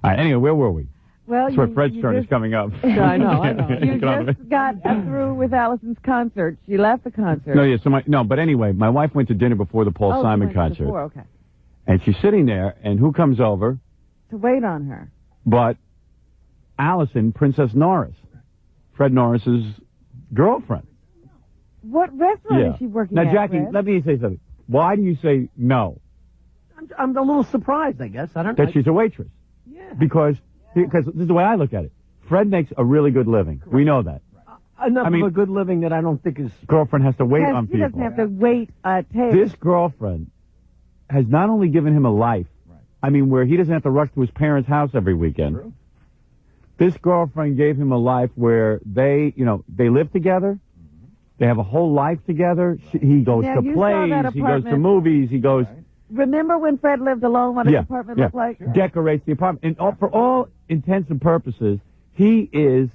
All right, anyway, where were we? Well, That's where Fred's turn is coming up. Yeah, I know. You just got through with Allison's concert. She left the concert. No, yeah, but anyway, my wife went to dinner before the Paul Simon concert. Before, okay. And she's sitting there, and who comes over? To wait on her. But Allison, Princess Norris, Fred Norris's girlfriend. What restaurant is she working at, Now, Jackie, Fred? let me say something. Why do you say no? I'm a little surprised, I guess. I don't. That she's a waitress. Yeah. Because this is the way I look at it. Fred makes a really good living. We know that. Enough of a good living that I don't think is... Girlfriend has to wait on people. She doesn't have to wait a table. This girlfriend has not only given him a life, I mean, where he doesn't have to rush to his parents' house every weekend. True. This girlfriend gave him a life where they live together. They have a whole life together. He goes to plays. He goes to movies. He goes... Remember when Fred lived alone, what his apartment looked like? Decorates the apartment. And for all intents and purposes, he is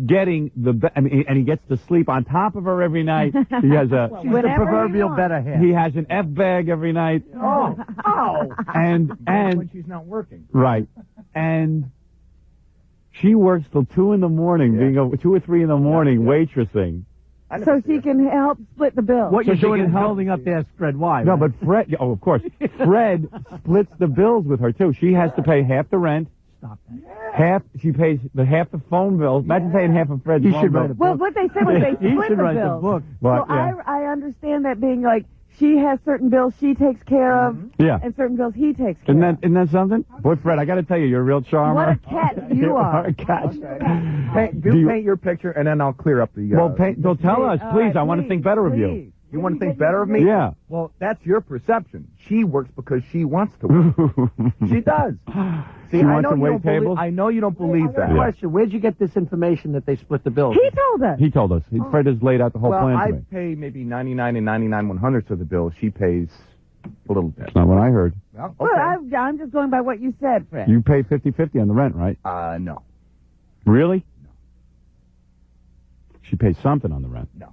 getting and he gets to sleep on top of her every night. He has a the proverbial better half. He has an F bag every night. And when she's not working. Right. And she works till 2 in the morning, being 2 or 3 in the morning waitressing. So she can help split the bill. What you're doing is holding up to ask Fred why. No, but Fred, of course, Fred splits the bills with her, too. She has to pay half the rent. Stop that. She pays half the phone bill. Imagine paying half of Fred's phone bill. Well, what they said was they split the bill. Well, I understand that being like, she has certain bills she takes care of, and certain bills he takes care of. Isn't that something? Boy, Fred, I got to tell you, you're a real charmer. What a cat you are. A cat. Okay. Paint your picture, and then I'll clear up the... Don't tell us, please. I want to think better of you. You want to think better of me? Yeah. Well, that's your perception. She works because she wants to work. She does. See, I know you don't believe that. Question: where'd you get this information that they split the bill? He told us. He told us. Fred has laid out the whole plan to me. I pay maybe 99 and 99/100ths of the bill. She pays a little bit. That's not what I heard. Well, Well, I'm just going by what you said, Fred. You pay 50-50 on the rent, right? No. Really? No. She pays something on the rent. No.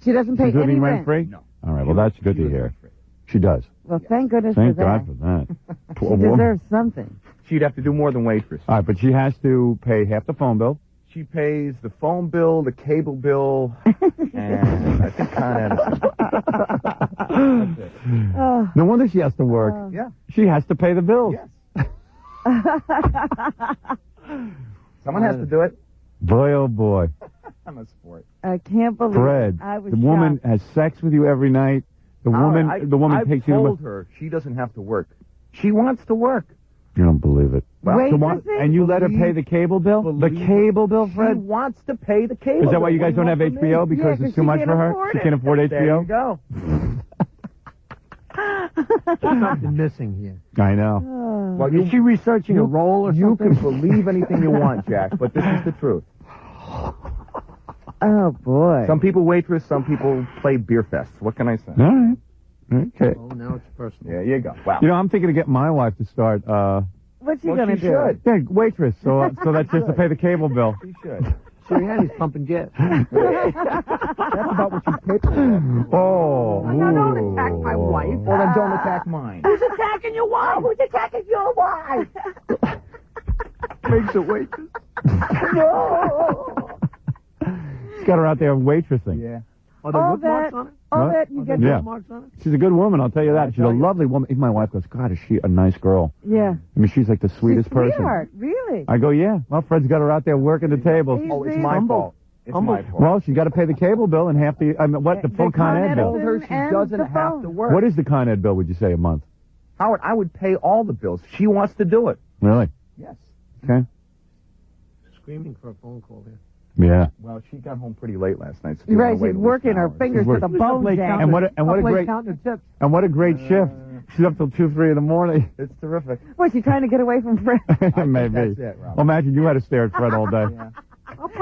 She doesn't pay She's living any rent-free? No. All right, well, that's good to hear. She does. Well, thank goodness Thank for that. God for that. She deserves something. She'd have to do more than waitress. All right, but she has to pay half the phone bill. She pays the phone bill, the cable bill, and I think Con Ed. No wonder she has to work. Yeah. She has to pay the bills. Yes. Someone has to do it. Boy, oh boy. I'm a sport. I can't believe Fred, I was the woman has sex with you every night. The woman takes you. I've told her she doesn't have to work. She wants to work. You don't believe it. And you let her pay the cable bill? The cable bill, Fred? She wants to pay the cable bill. Is that why you guys don't have HBO? Because it's too much for her? She can't afford HBO? There you go. There's something missing here. I know. Well, is she researching a role or something? You can believe anything you want, Jack, but this is the truth. Oh, boy. Some people waitress, some people play beer fests. What can I say? All right. Okay. Oh, now it's personal. There you go. Wow. You know, I'm thinking of getting my wife to start, What's she going to do? Should. yeah, waitress, so that's just to pay the cable bill. She should. Sirianni's pumping gas. That's about what you pay for. Oh. No, don't attack my wife. Well, then don't attack mine. Who's attacking your wife? Who's attacking your wife? Makes a waitress. No. She's got her out there waitressing. Yeah. Are there All root marks that, on it? all that, you get Yeah. Root marks on it? She's a good woman, I'll tell you that. She's a lovely woman. Even my wife goes, God, is she a nice girl? Yeah. I mean, she's like the sweetest person. Sweetheart, really? I go, yeah. Well, Fred's got her out there working the tables. Oh, it's my fault. It's my fault. Well, she's got to pay the cable bill and half the, the full Con Ed I bill. told her she doesn't have to work. What is the Con Ed bill, would you say, a month? Howard, I would pay all the bills. She wants to do it. Really? Yes. Okay. Screaming for a phone call here. Yeah. Well, she got home pretty late last night. So You're right, she's working her fingers to the bone, Jack. And what a great shift. She's up till 2, 3 in the morning. It's terrific. Was she trying to get away from Fred? Maybe. That's it, Rob. Well, imagine you had to stare at Fred all day. Yeah.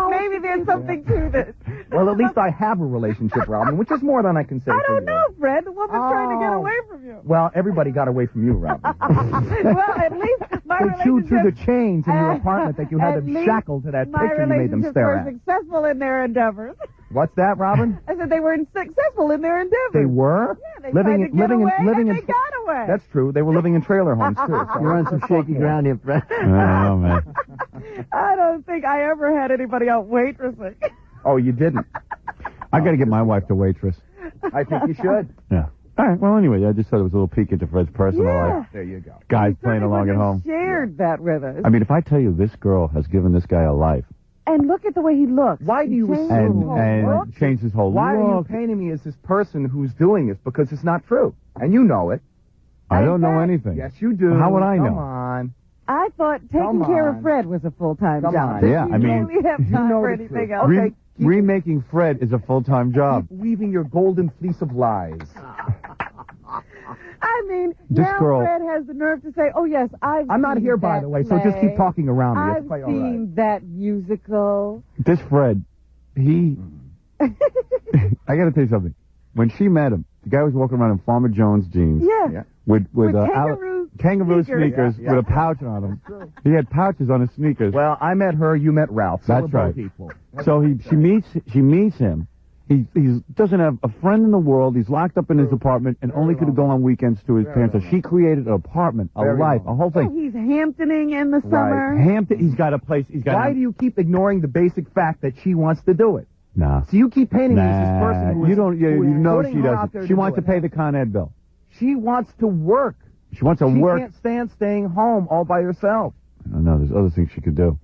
Maybe there's something to this. Well, at least I have a relationship, Robin, which is more than I can say. I for don't you. know, Fred. The woman's trying to get away from you. Well, everybody got away from you, Robin. Well, at least my They chewed through relationship... the chains in your apartment that you had At them least shackled to that my picture you made them relationships stare were at. successful in their endeavors. What's that, Robin? I said they were successful in their endeavors. They were? Yeah, they tried to get away, and they got away. That's true. They were living in trailer homes, too. So You're on some shaky ground here, Fred. I don't know, man. I don't think I ever had anybody out waitressing. Oh, you didn't? I got to get my wife to waitress. I think you should. Yeah. All right. Well, anyway, I just thought it was a little peek into Fred's personal life. There you go. Guys playing along at home. Shared that with us. I mean, if I tell you this girl has given this guy a life. And look at the way he looks. Why do you and change his whole Why look? are you painting me as this person who's doing this? Because it's not true. And you know it. I don't know anything. Yes, you do. How would I know? Come on. I thought taking care of Fred was a full-time job. Yeah, I mean, you have time for anything else. Okay, remaking Fred is a full-time job. Keep weaving your golden fleece of lies. I mean, this now girl, Fred has the nerve to say, "Oh yes, I'm not here, by the way, so just keep talking around me. I've it's quite seen all right. that musical." This Fred, he. I got to tell you something. When she met him, the guy was walking around in Farmer Jones jeans. Yeah. With kangaroo sneakers. sneakers with a pouch on them. He had pouches on his sneakers. Well, I met her, you met Ralph. So That's right. Equal. So she meets him. He doesn't have a friend in the world. He's locked up in his apartment and only could go on weekends to his parents. So she created an apartment, a life, a whole thing. Oh, he's Hamptoning in the summer. Hampton. He's got a place. Why do you keep ignoring the basic fact that she wants to do it? Nah. So you keep painting me as this person who is, you know putting she her out doesn't. there She to wants do to it. pay the Con Ed bill. She wants to work. She wants to work. She can't stand staying home all by herself. I know. There's other things she could do.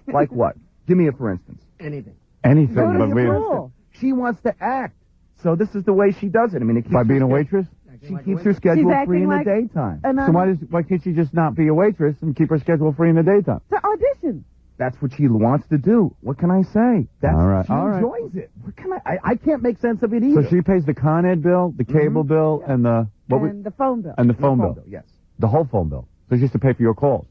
Like what? Give me a for instance. Anything. Anything. Go to But the pool. She wants to act. So this is the way she does it. I mean, it keeps by being a waitress? She keeps her schedule free in the like daytime. So why can't she just not be a waitress and keep her schedule free in the daytime? To audition. That's what she wants to do. What can I say? That's, all right. She enjoys it. What can I can't make sense of it either. So she pays the Con Ed bill, the cable bill, and the the phone bill. And the phone bill. Yes. The whole phone bill. So she has to pay for your calls.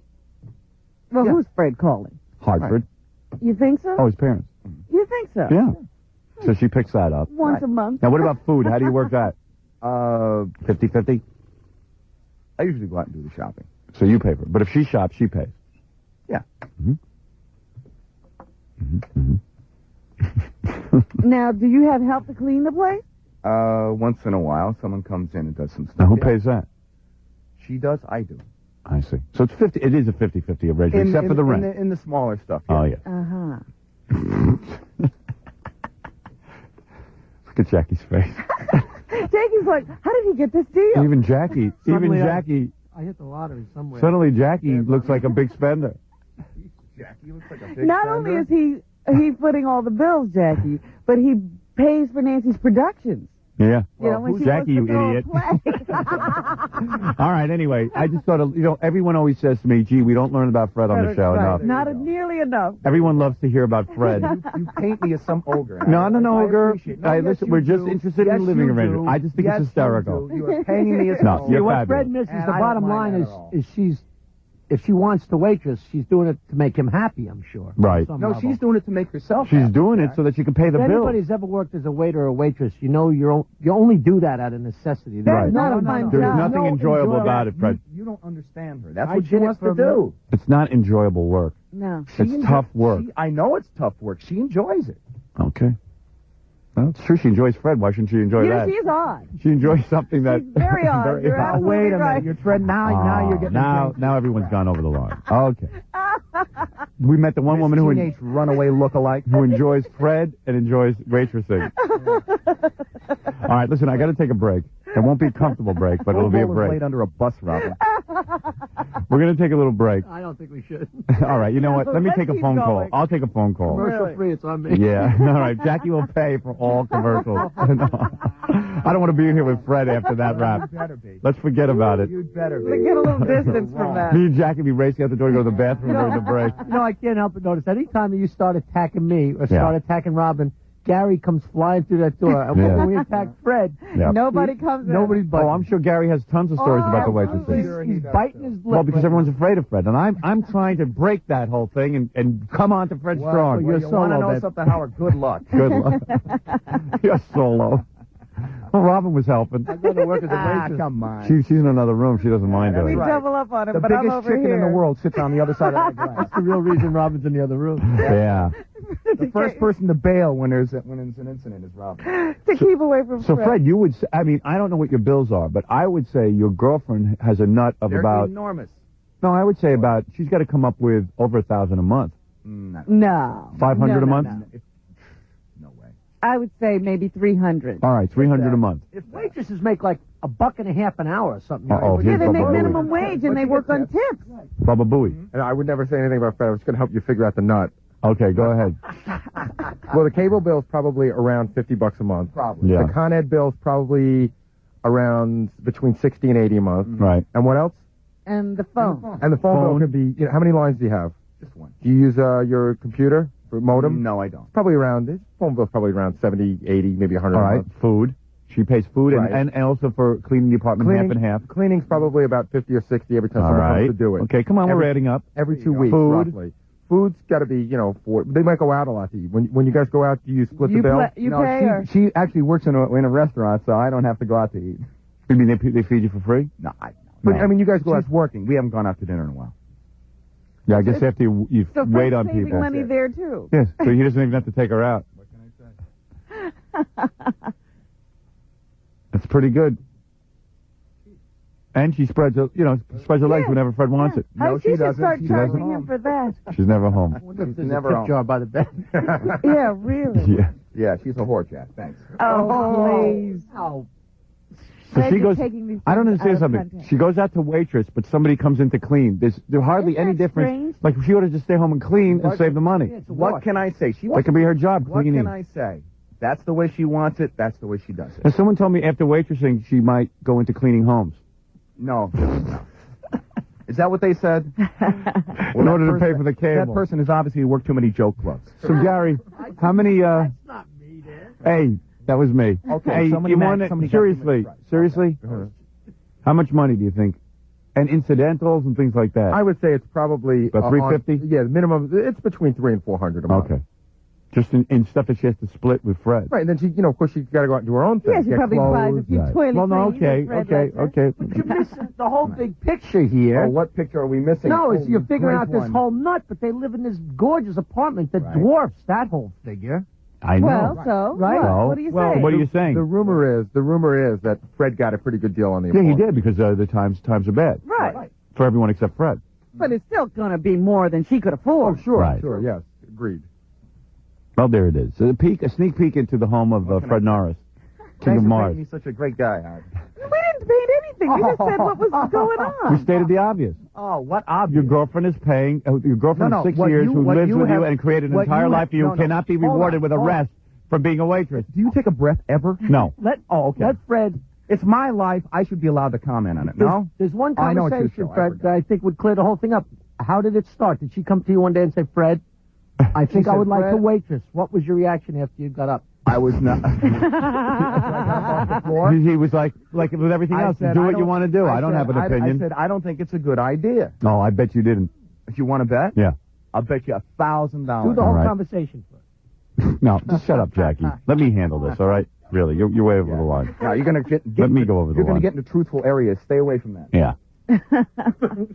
Well, who's Fred calling? Hartford. Right. You think so? Oh, his parents. You think so? Yeah. So she picks that up. Once a month. Now, what about food? How do you work that? 50-50? I usually go out and do the shopping. So you pay for it. But if she shops, she pays. Yeah. Now, do you have help to clean the place? Once in a while, someone comes in and does some stuff. Now, who pays that? She does, I do. I see. So it's 50. It is a 50-50 arrangement, except for the rent. In the smaller stuff. Oh, yeah. Look at Jackie's face. Jackie's like, how did he get this deal? Even Jackie. I hit the lottery somewhere. Suddenly, Jackie looks like a big spender. Jackie looks like a big Not spender. only is he footing all the bills, Jackie, but he pays for Nancy's productions. Yeah. Well, who's Jackie, you idiot? All right, anyway, I just thought, everyone always says to me, gee, we don't learn about Fred on the show enough. Not nearly enough. Everyone loves to hear about Fred. You paint me as some ogre. No, ogre. Listen, we're just interested in the living arrangement. I just think it's hysterical. You are painting me as no, you're what fabulous. Fred misses, the bottom line is if she wants to waitress, she's doing it to make him happy, I'm sure. Right. No, she's doing it to make herself She's happy. doing it so that she can pay the If bill. anybody's ever worked as a waiter or a waitress, you know you only do that out of necessity. Right. No, There's nothing enjoyable about it, Fred. You don't understand her. That's I what she did it wants for to do. It's not enjoyable work. No. It's tough work. I know it's tough work. She enjoys it. Okay. Well, it's true she enjoys Fred. Why shouldn't she enjoy that? She's odd. She enjoys something that... She's very odd. You're odd. absolutely Wait a right. minute. You're treading now you're getting... Now everyone's gone over the line. Okay. We met the one woman teenage runaway look-alike who enjoys Fred and enjoys waitressing. All right, listen, I got to take a break. It won't be a comfortable break, but it'll be a break. Laid under a bus, Robin. We're going to take a little break. I don't think we should. All right, you know what? Let me take a phone call. I'll take a phone call. Commercial free, it's on me. Yeah, all right. Jackie will pay for all commercials. I don't want to be here with Fred after that rap. You better be. Let's forget about it. You'd better be. Get a little distance from that. Me and Jackie be racing out the door to go to the bathroom during the break. I can't help but notice anytime you start attacking me or start attacking Robin, Gary comes flying through that door. And when we attack Fred, nobody comes in. Nobody bites. Oh, I'm sure Gary has tons of stories about the waitresses. He's biting his lip. Well, because everyone's afraid of Fred, and I'm trying to break that whole thing and come on to Fred Strong. You're you want to know something, Howard? Good luck. Good luck. You're solo. Well, Robin was helping. I'm going to work as a waitress. Come on. She's in another room. She doesn't mind We it. double up on him, The but I'm biggest over chicken here. in the world sits on the other side of that glass. That's the real reason Robin's in the other room. Yeah. The first person to bail when there's an incident is Robin. To keep away from So, Fred, you would say, I mean, I don't know what your bills are, but I would say your girlfriend has a nut of They're about... enormous. No, I would say about, she's got to come up with over $1,000 a month. No. 500 a month? No way. I would say maybe 300. All right, 300 a month. If waitresses make like $1.50 an hour or something. Yeah, they make minimum wage and they work on tips. Baba Booey. And I would never say anything about Fred. I was going to help you figure out the nut. Okay, go ahead. Well, the cable bill's probably around $50 a month. Probably. Yeah. The Con Ed bill's probably around between 60 and 80 a month. Right. And what else? And the phone. And the phone bill could be, how many lines do you have? Just one. Do you use your computer for modem? No, I don't. Probably around, this phone bill's probably around 70, 80, maybe 100 All a right, month. food. She pays food Right. and also for cleaning the apartment half and half. Cleaning's probably about 50 or 60 every time All someone right. comes to do it. Okay, come on, we're adding up. Every 2 weeks, Food. roughly. Food's got to be, they might go out a lot to eat. When you guys go out, do you split the bill? You pay or? She actually works in a restaurant, so I don't have to go out to eat. You mean they feed you for free? No, But, I mean, you guys go out. She's working. We haven't gone out to dinner in a while. Yeah, I guess after you So wait Fred's on saving people. money there too. Yes, so he doesn't even have to take her out. What can I say? That's pretty good. And she spreads her, spreads her legs whenever Fred wants it. I think she should start She charging doesn't. him for that. She's never home. There's never a tip home. jar by the bed. Yeah, really. Yeah. Yeah, she's a whore, Jack. Thanks. Oh, please. Oh, So Fred, she you're goes. taking these I don't things understand out of something. context. She goes out to waitress, but somebody comes in to clean. There's hardly Isn't any that difference. strange? Like she ought to just stay home and clean and save the money. What can I say? That could be her job, What cleaning. can I say? That's the way she wants it. That's the way she does it. And someone told me after waitressing she might go into cleaning homes. No. Is that what they said? In order to pay for the cable. That person has obviously worked too many joke clubs. So Gary, how many? that's not me, Dan. Hey, that was me. Okay, Hey, somebody you got- want somebody got seriously? right. Seriously? How much money do you think? And incidentals and things like that. I would say it's probably About $350? Yeah, the minimum. It's between $300 and $400 a month. Okay. Just in stuff that she has to split with Fred. Right, and then she, of course, she's got to go out and do her own thing. Yeah, she Get probably buys a clothes. few Right. toiletries. Well, no, okay, and Fred okay, likes her. okay. But you're missing the whole big picture here. Oh, what picture are we missing? No, it's Oh, you're figuring great out this one. whole nut, but they live in this gorgeous apartment that Right. dwarfs that whole figure. I know. Well, so Right. what? Well, What do you well, say? what are you saying? The rumor is that Fred got a pretty good deal on the Yeah, he apartment. did because the times are bad Right. for everyone except Fred. But it's still going to be more than she could afford. Oh, sure, Right. sure, yes, agreed. Well, there it is. A sneak peek into the home of Fred Norris, King of Mars. He's such a great guy, Howard. We didn't paint anything. We just said what was going on. We stated the obvious. Oh, what Your obvious. girlfriend is paying. Your girlfriend of 6 what years you- who what lives you with you have- and created an what entire you life for you have- no, cannot be hold on, rewarded with a hold on. rest for being a waitress. Do you take a breath ever? No. Okay. Let Fred. It's my life. I should be allowed to comment on it. No? There's one I know it's your conversation, show. I Fred, forgot. that I think would clear the whole thing up. How did it start? Did she come to you one day and say, Fred, I think I said, would like "Fred." to waitress? What was your reaction after you got up? I was not. He was like with everything else, do what you want to do. I don't have an opinion. I said, I don't think it's a good idea. No, I bet you didn't. If you want to bet, Yeah. I'll bet you $1,000. Do the All whole right. conversation first. No, just shut up, Jackie. Let me handle this, all right? Really, you're way over the line. No, you're gonna get. Let me go over the You're gonna line. get into truthful areas. Stay away from that. Yeah.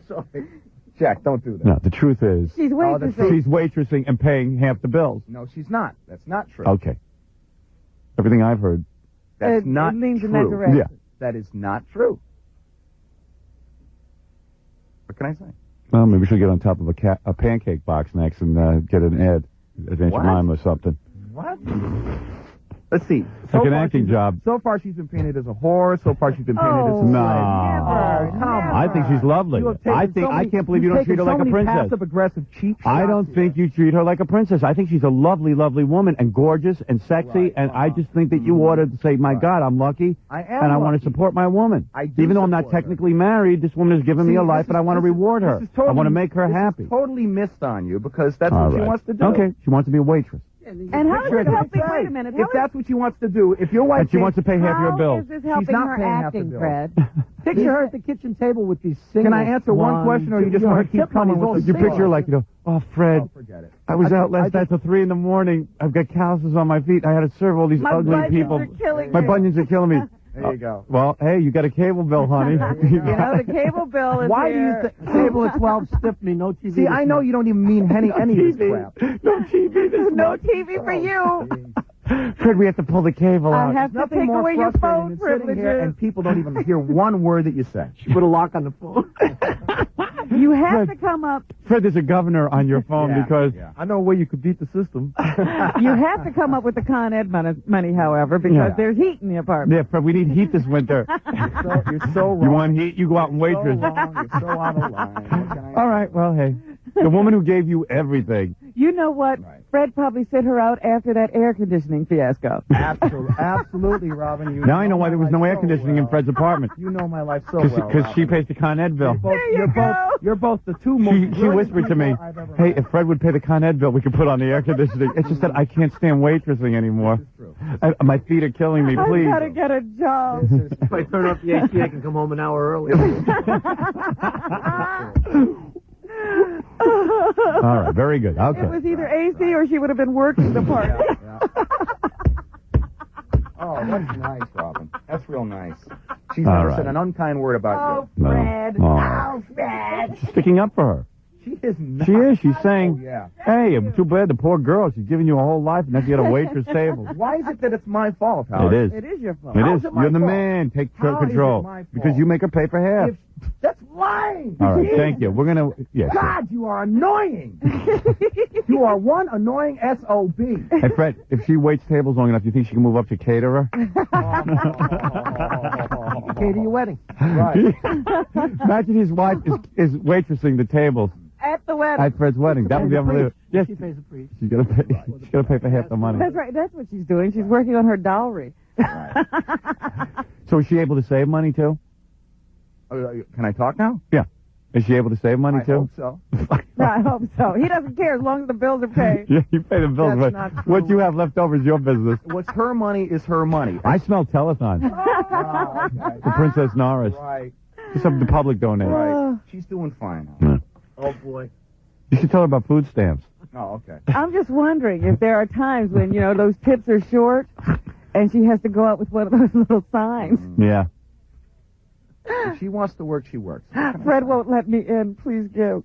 Sorry. Jack, don't do that. No, the truth is, She's waitressing. she's waitressing and paying half the bills. No, she's not. That's not true. Okay. Everything I've heard. That's not it leans true. in that direction. Yeah. That is not true. What can I say? Well, maybe we should get on top of a pancake box next and get an ad, Adventure What? Mime or something. What? Let's see. Like an acting job. So far, she's been painted as a whore. So far, she's been painted as a No. Never, come never. I think she's lovely. You have taken I think so I many- can't believe you you've don't treat her taken like so a many princess. passive-aggressive, cheap I shots don't here. think you treat her like a princess. I think she's a lovely, lovely woman and gorgeous and sexy. Right. And I just think that you ought to say, "My God, I'm lucky, I am and I want to lucky. support my woman." I do Even though I'm not support her. technically married, this woman has given me See, a life, this and I is- want to this is- reward her. this is totally- I want to make her this is happy. Totally missed on you because that's All what she right. wants to do. Okay, she wants to be a waitress. And how is Sure, it that's helping? right. Wait a minute. If How that's what she wants to do, if your wife And she wants to pay half your how bills. is this helping not her paying half the acting, bill. Fred? Picture her at the kitchen table with these singles. Can I answer one question, or you just want to keep coming with You the picture like, oh, Fred, Oh, forget it. I was out last night till 3 a.m. I've got calluses on my feet. I had to serve all these My ugly bunions people. are killing My me. bunions are killing me. There you go. Well, hey, you got a cable bill, honey. You know, the cable bill is Why here. do you think table at 12 stiff me, no TV? See, I know you don't even mean any of this crap. No TV this No month. TV for you. Fred, we have to pull the cable out. I have to Nothing take more away your phone frustrating than sitting here and people don't even hear one word that you say. She put a lock on the phone. You have to come up. Fred, there's a governor on your phone because I know a way you could beat the system. You have to come up with the Con Ed money, however, because there's heat in the apartment. Yeah, Fred, we need heat this winter. You're so wrong. You want heat? You go out and waitress. So wrong. You're so out of line. What can I All right, well, hey, the woman who gave you everything. You know what? Right. Fred probably sent her out after that air conditioning fiasco. Absolutely, Robin. Now I know why there was no air conditioning in Fred's apartment. You know my life so well. Because she pays the Con Ed bill. You're both the two most. She whispered to me, "Hey, if Fred would pay the Con Ed bill, we could put on the air conditioning." It's just that I can't stand waitressing anymore. My feet are killing me. Please. I gotta get a job. If I turn off the AC, I can come home an hour early. All right, very good. Okay. It was either AC or she would have been working the party. Oh, that's nice, Robin. That's real nice. She's All never right. said an unkind word about you. Fred. No. Oh, Fred. She's sticking up for her. She is not. She is. She's saying, Oh, yeah. "Hey, too bad the poor girl. She's giving you a whole life, and now you got a waitress table." Why is it that it's my fault, Howard? It is. It is your fault. It How is. is it my You're the fault? man. Take How is it control. my fault? Because you make her pay for half. That's lying. All right. Thank you. We're gonna. Yeah. Sure. God, you are annoying. You are one annoying SOB. Hey, Fred, if she waits tables long enough, you think she can move up to caterer? Cater your wedding. Right. Imagine his wife is waitressing the tables At the wedding. at Fred's wedding. That would be unbelievable. Yes, She pays the priest. she's gonna pay. She's gonna pay for half the money. That's right. That's what she's doing. She's working on her dowry. So is she able to save money too? Can I talk now? Yeah. Is she able to save money I too? hope so. I hope so. He doesn't care as long as the bills are paid. Yeah, you pay the bills, That's but not true. what you have left over is your business. What's her money is her money. I smell telethon. Oh, okay. The Princess Norris. Right. Just have the public donate. Right. She's doing fine. Yeah. Oh, boy. You should tell her about food stamps. Oh, okay. I'm just wondering if there are times when, you know, those tips are short and she has to go out with one of those little signs. Yeah. If she wants to work, she works. Fred won't let me in. Please give.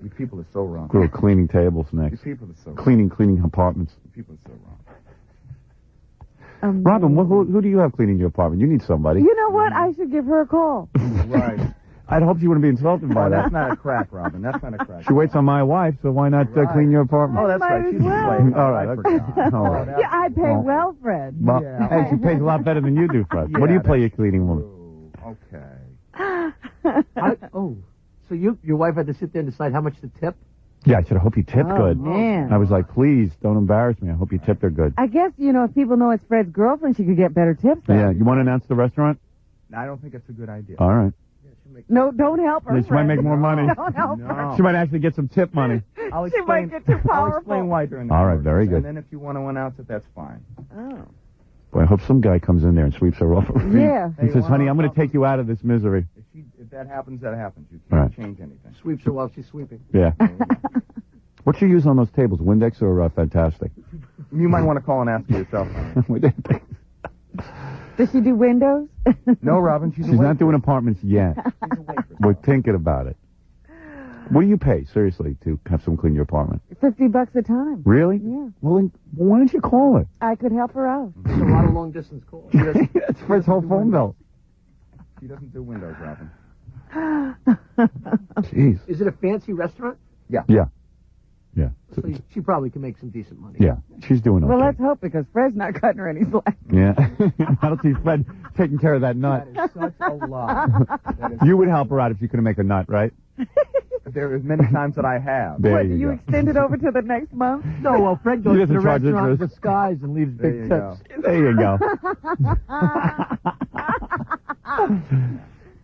You people are so wrong. Little cleaning tables You next. people are so wrong. Cleaning apartments. You people are so wrong. Robin, who do you have cleaning your apartment? You need somebody. You know what? I should give her a call. Right. I'd hope she wouldn't be insulted by Oh, that. that's not a crack, Robin. That's not a crack. She waits on my wife, so why not Right. clean your apartment? Oh, that's Might right. as She's a well. slave. All right, I okay. forgot. All Oh, right. that's- Yeah, I pay well, Fred. Well, Yeah. hey, she pays a lot better than you do, Fred. What do you Yeah, pay your cleaning woman? Ooh, okay. So your wife had to sit there and decide how much to tip? Yeah, I said, I hope you tipped Oh, good. man. I was like, please, don't embarrass me. I hope you tipped her good. I guess, you know, if people know it's Fred's girlfriend, she could get better tips. Then. Yeah, you want to announce the restaurant? I don't think it's a good idea. All right. No, don't help her. She might Fred. make more money. Don't help her. No. She might actually get some tip money. I'll She might explain, get too I'll powerful. explain why during the All right, commercials. very good. And then if you want to announce it, that's fine. Oh. Boy, I hope some guy comes in there and sweeps her off her feet. Yeah. He Hey, says, why honey, not I'm going to talk- take you out of this misery. If that happens, that happens. You can't Right. change anything. Sweeps her while she's sweeping. Yeah. What you use on those tables, Windex or Fantastic? You might want to call and ask her yourself. Does she do windows? No, Robin, she's She's not doing apartments yet. She's a waitress. We're thinking about it. What do you pay, seriously, to have someone clean your apartment? $50 a time. Really? Yeah. Well, then, why don't you call her? I could help her out. It's a lot of long-distance calls. That's Fred's whole phone bill. She doesn't do windows, Robin. Jeez. Is it a fancy restaurant? Yeah. Yeah. So she probably can make some decent money. Yeah. She's doing okay. Well, let's hope because Fred's not cutting her any slack. Yeah. I don't see Fred taking care of that nut. That is such a lie. That is, You would help her out if you couldn't make a nut, right? there is many times that I have. There What, do you you go. extend it over to the next month? No, well, Fred He goes to doesn't the charge restaurant interest. with skies and leaves There big you tips. go. There you go.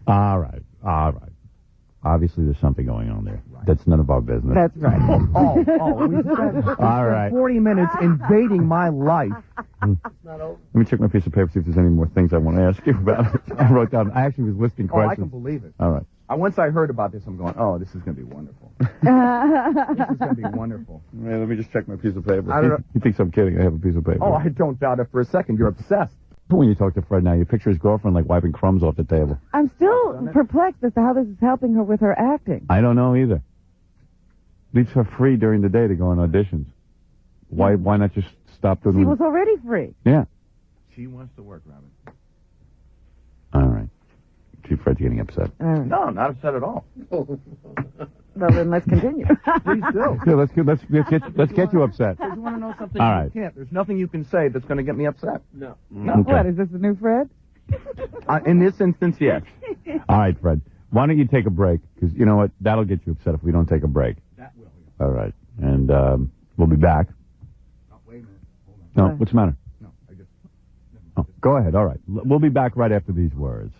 All right. All right. Obviously, there's something going on there. That's none of our business. That's right. We spent All right. 40 minutes invading my life. Let me check my piece of paper, see if there's any more things I want to ask you about. I wrote down. I actually was listing Oh, I questions. can believe it. All right. Once I heard about this, I'm going, oh, this is going to be wonderful. This is going to be wonderful. Let me just check my piece of paper. I don't know. He thinks I'm kidding. I have a piece of paper. Oh, I don't doubt it for a second. You're obsessed. When you talk to Fred now, you picture his girlfriend like wiping crumbs off the table. I'm still perplexed as to how this is helping her with her acting. I don't know either. Leaves her free during the day to go on auditions. Why not just stop doing? She was already free. Yeah. She wants to work, Robin. All right. See, Fred's getting upset. No, not upset at all. Well, then let's continue. Please do. Yeah, let's get you upset. You want to know something? All right. You can't. There's nothing you can say that's going to get me upset. No. Okay. What, is this the new Fred? In this instance, yes. All right, Fred. Why don't you take a break? Because you know what? That'll get you upset if we don't take a break. That will. All right. And we'll be back. Oh, wait a minute. Hold on. No, what's the matter? No, I just... Oh, go ahead. All right. We'll be back right after these words.